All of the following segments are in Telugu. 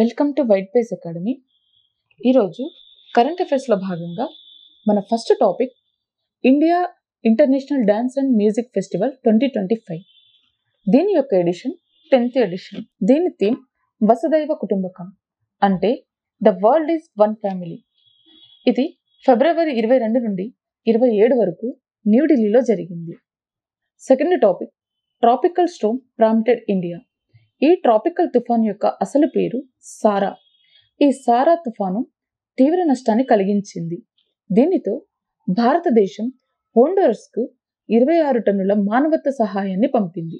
Welcome to White Pace Academy. ఈరోజు కరెంట్ అఫైర్స్లో భాగంగా మన first topic India international dance and music festival 2025. దీని యొక్క ఎడిషన్ 10th ఎడిషన్. దీని థీమ్ వసుదైవ కుటుంబకం, అంటే the world is one family. ఇది ఫిబ్రవరి 22 నుండి 27 వరకు న్యూఢిల్లీలో జరిగింది. Second topic tropical storm prompted India. ఈ ట్రాపికల్ తుఫాను యొక్క అసలు పేరు సారా. ఈ సారా తుఫాను తీవ్ర నష్టాన్ని కలిగించింది. దీనితో భారతదేశం హోండరస్కు 26 టన్నుల మానవత్వ సహాయాన్ని పంపింది.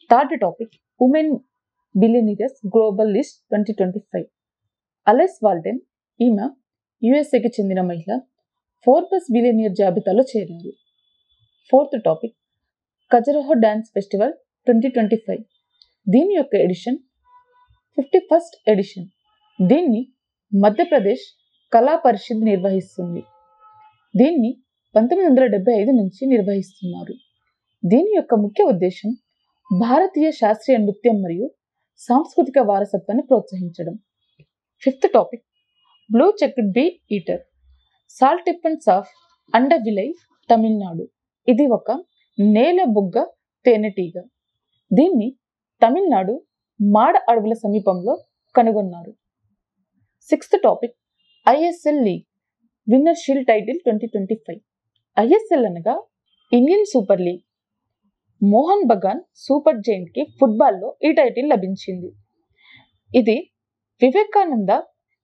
Third topic women billionaires global list 2025. Alice Walton, ఈమె యుఎస్ఏకి చెందిన మహిళ, ఫోర్బ్స్ బిలియనీర్ జాబితాలో చేరారు. Fourth topic Khajuraho dance festival 2025. దీని యొక్క ఎడిషన్ 51st ఎడిషన్. దీన్ని మధ్యప్రదేశ్ కళా పరిషత్ నిర్వహిస్తుంది. దీన్ని 1975 నుంచి నిర్వహిస్తున్నారు. దీని యొక్క ముఖ్య ఉద్దేశం భారతీయ శాస్త్రీయ నృత్యం మరియు సాంస్కృతిక వారసత్వాన్ని ప్రోత్సహించడం. Fifth topic blue cheeked bee eater saltpans of Andavilai, Tamil Nadu. ఇది ఒక నేల బుగ్గ తేనెటీగ. దీన్ని తమిళనాడు మాడ అడవుల సమీపంలో కనుగొన్నారు. Sixth topic ISL league winner shield title 2025. ISL అనగా Indian super league. Mohun Bagan super giant కి ఫుట్బాల్లో ఈ టైటిల్ లభించింది. ఇది వివేకానంద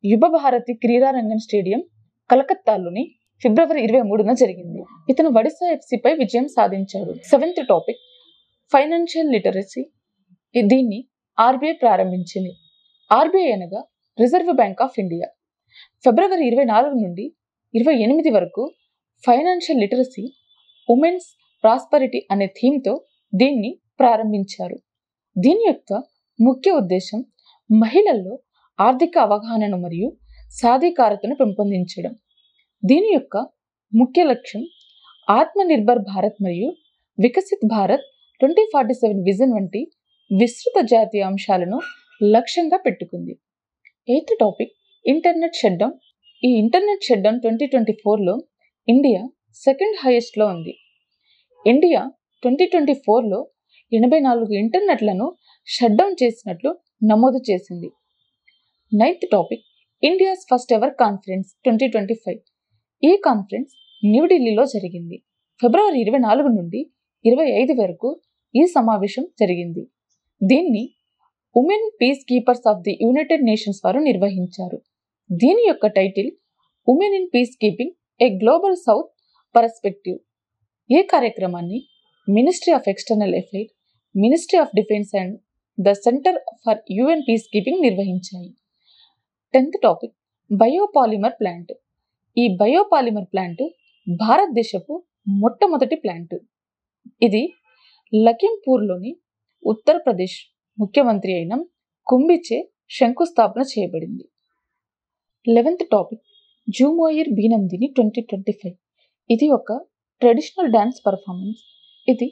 యువ భారతి క్రీడారంగన్ స్టేడియం, కలకత్తాలోని ఫిబ్రవరి 23న జరిగింది. ఇతను ఒడిశా ఎఫ్సిపై విజయం సాధించాడు. Seventh topic financial literacy. దీన్ని ఆర్బీఐ ప్రారంభించింది. ఆర్బీఐ అనగా రిజర్వ్ బ్యాంక్ ఆఫ్ ఇండియా. ఫిబ్రవరి 24 నుండి 28 వరకు ఫైనాన్షియల్ లిటరసీ, ఉమెన్స్ ప్రాస్పరిటీ అనే థీమ్తో దీన్ని ప్రారంభించారు. దీని యొక్క ముఖ్య ఉద్దేశం మహిళల్లో ఆర్థిక అవగాహనను మరియు సాధికారతను పెంపొందించడం. దీని యొక్క ముఖ్య లక్ష్యం ఆత్మనిర్భర్ భారత్ మరియు వికసిత్ భారత్ 2047 విజన్ వంటి విస్తృత జాతీయ అంశాలను లక్ష్యంగా పెట్టుకుంది. Eighth topic internet shutdown. ఈ ఇంటర్నెట్ షట్డౌన్ 2024లో ఇండియా సెకండ్ హైయెస్ట్లో ఉంది. ఇండియా 2024లో 84 ఇంటర్నెట్లను షట్డౌన్ చేసినట్లు నమోదు చేసింది. Ninth topic India's first ever conference 2025. ఈ కాన్ఫరెన్స్ న్యూఢిల్లీలో జరిగింది. ఫిబ్రవరి 24 నుండి 25 వరకు ఈ సమావేశం జరిగింది. దీన్ని women peace keepers of the United Nations వారు నిర్వహించారు. దీని యొక్క title women in peace keeping a global south perspective. ఈ కార్యక్రమాన్ని ministry of external affairs, ministry of defence and the centre for UN peace keeping నిర్వహించాయి. 10th topic biopolymer plant. ఈ బయోపాలిమర్ ప్లాంట్ భారతదేశపు మొట్టమొదటి ప్లాంట్. ఇది లఖింపూర్లోని ఉత్తరప్రదేశ్ ముఖ్యమంత్రి అయిన కుంభిచే శంకుస్థాపన చేయబడింది. 11th topic జూమోయిర్ బీనందిని 2025. ఇది ఒక ట్రెడిషనల్ డ్యాన్స్ పర్ఫార్మెన్స్. ఇది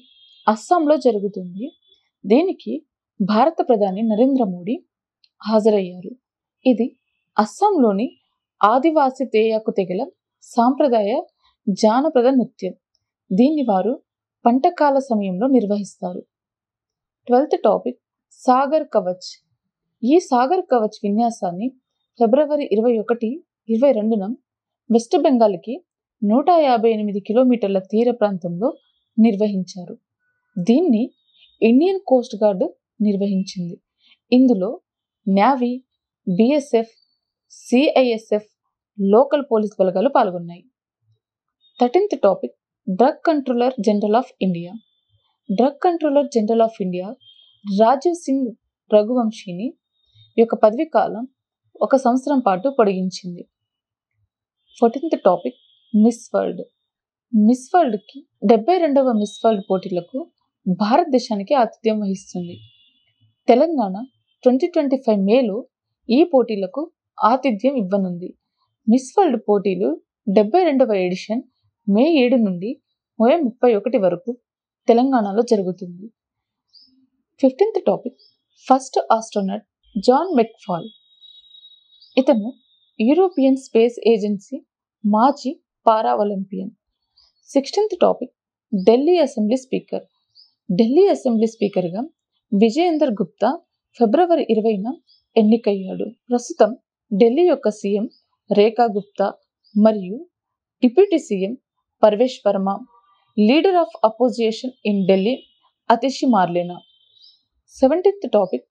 అస్సాంలో జరుగుతుంది. దీనికి భారత ప్రధాని నరేంద్ర మోడీ హాజరయ్యారు. ఇది అస్సాంలోని ఆదివాసి తేయాకు తెగల సాంప్రదాయ జానపద నృత్యం. దీన్ని వారు పంటకాల సమయంలో నిర్వహిస్తారు. 12th topic Sagar Kavach. ఈ సాగర్ కవచ్ విన్యాసాన్ని ఫిబ్రవరి 21, 22న వెస్ట్ బెంగాల్కి 158 కిలోమీటర్ల తీర ప్రాంతంలో నిర్వహించారు. దీన్ని ఇండియన్ కోస్ట్ గార్డ్ నిర్వహించింది. ఇందులో navy, BSF, CISF, local police బలగాలు పాల్గొన్నాయి. 13th topic drug controller general of India. Drug controller general of India Rajeev Singh రఘువంశీని యొక్క పదవీ కాలం 1 సంవత్సరం పాటు పొడిగించింది. 14th topic miss world. Miss వరల్డ్కి 72వ మిస్ వరల్డ్ పోటీలకు భారతదేశానికి ఆతిథ్యం వహిస్తుంది. తెలంగాణ 2025 మేలో ఈ పోటీలకు ఆతిథ్యం ఇవ్వనుంది. మిస్ వరల్డ్ పోటీలు 72వ ఎడిషన్ మే 7 నుండి మే 31 వరకు తెలంగాణలో జరుగుతుంది. 15th topic first astronaut John McFall. ఇతను యూరోపియన్ స్పేస్ ఏజెన్సీ మాజీ para olympian. 16th topic Delhi assembly speaker. Delhi assembly స్పీకర్గా విజయేందర్ గుప్తా ఫిబ్రవరి 20న ఎన్నికయ్యాడు. ప్రస్తుతం ఢిల్లీ యొక్క సీఎం రేఖా గుప్తా మరియు deputy CM Parvesh Verma. Leader of opposition in Delhi Atishi Marlena. 17th topic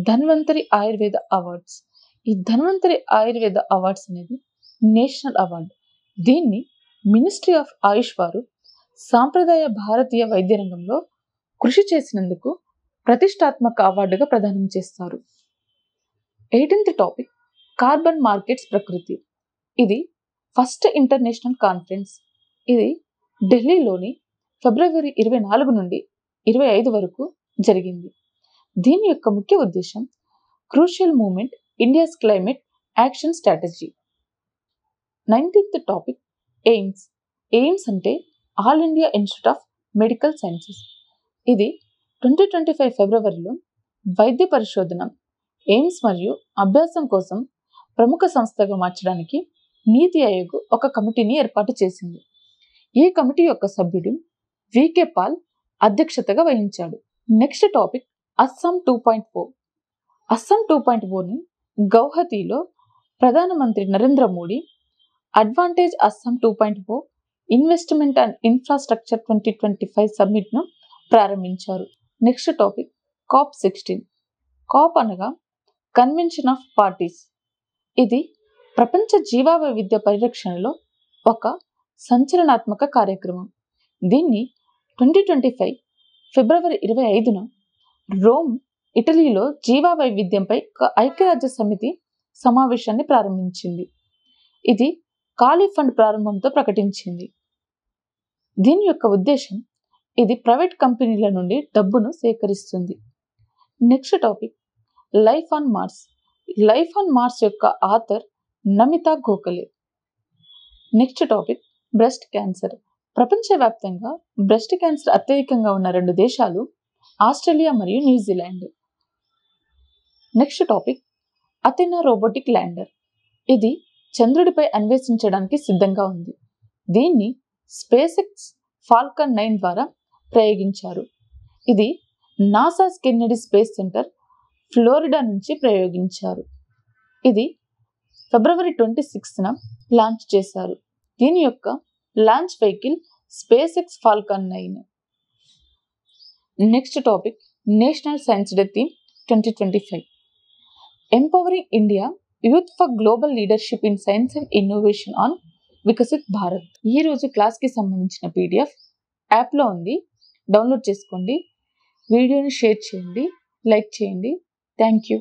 Dhanvantari Ayurveda awards. ఈ ధన్వంతరి ఆయుర్వేద అవార్డ్స్ అనేది నేషనల్ అవార్డు. దీన్ని మినిస్ట్రీ ఆఫ్ ఆయుష్ వారు సాంప్రదాయ భారతీయ వైద్య రంగంలో కృషి చేసినందుకు ప్రతిష్టాత్మక అవార్డుగా ప్రదానం చేస్తారు. 18th టాపిక్ కార్బన్ మార్కెట్స్ ప్రకృతి. ఇది ఫస్ట్ ఇంటర్నేషనల్ కాన్ఫరెన్స్. ఇది ఢిల్లీలోని ఫిబ్రవరి 24 నుండి 25 వరకు జరిగింది. దీని యొక్క ముఖ్య ఉద్దేశం crucial moment India's climate action strategy. 19th topic AIIMS. AIIMS అంటే all India institute of medical sciences. ఇది 2025 ఫిబ్రవరిలో వైద్య పరిశోధన, ఎయిమ్స్ మరియు అభ్యాసం కోసం ప్రముఖ సంస్థగా మార్చడానికి నీతి ఆయోగ్ ఒక కమిటీని ఏర్పాటు చేసింది. ఈ కమిటీ యొక్క సభ్యుడు వికే పాల్ అధ్యక్షతగా వహించాడు. Next topic Assam 2.0. అస్సాం 2.0ని గౌహతిలో ప్రధానమంత్రి Narendra Modi advantage Assam 2.0 investment and infrastructure 2025 సమ్మిట్ను ప్రారంభించారు. Next topic COP 16. కాప్ అనగా కన్వెన్షన్ ఆఫ్ పార్టీస్. ఇది ప్రపంచ జీవ వైవిధ్య పరిరక్షణలో ఒక సంచలనాత్మక కార్యక్రమం. దీన్ని 2025 ఫిబ్రవరి 25న రోమ్, ఇటలీలో జీవ వైవిధ్యంపై ఒక ఐక్యరాజ్య సమితి సమావేశాన్ని ప్రారంభించింది. ఇది ఖాళీ ఫండ్ ప్రారంభంతో ప్రకటించింది. దీని యొక్క ఉద్దేశం ఇది ప్రైవేట్ కంపెనీల నుండి డబ్బును సేకరిస్తుంది. Next topic life on Mars. Life on Mars యొక్క author Namita Gokhale. Next topic breast cancer. ప్రపంచవ్యాప్తంగా బ్రెస్ట్ క్యాన్సర్ అత్యధికంగా ఉన్న 2 దేశాలు ఆస్ట్రేలియా మరియు New Zealand. Next topic Athena robotic lander. ఇది చంద్రుడిపై అన్వేషించడానికి సిద్ధంగా ఉంది. దీన్ని స్పేస్ ఎక్స్ ఫాల్కన్ 9 ద్వారా ప్రయోగించారు. ఇది NASA Kennedy space centre Florida నుంచి ప్రయోగించారు. ఇది ఫిబ్రవరి 26న లాంచ్ చేశారు. దీని యొక్క launch vehicle space X Falcon 9. Next topic national science day theme 2025. Empowering India youth for global leadership in science and innovation on Viksit Bharat. ఈ రోజు క్లాస్కి సంబంధించిన PDF యాప్లో ఉంది, డౌన్లోడ్ చేసుకోండి. వీడియోని షేర్ చేయండి, లైక్ చేయండి. Thank you.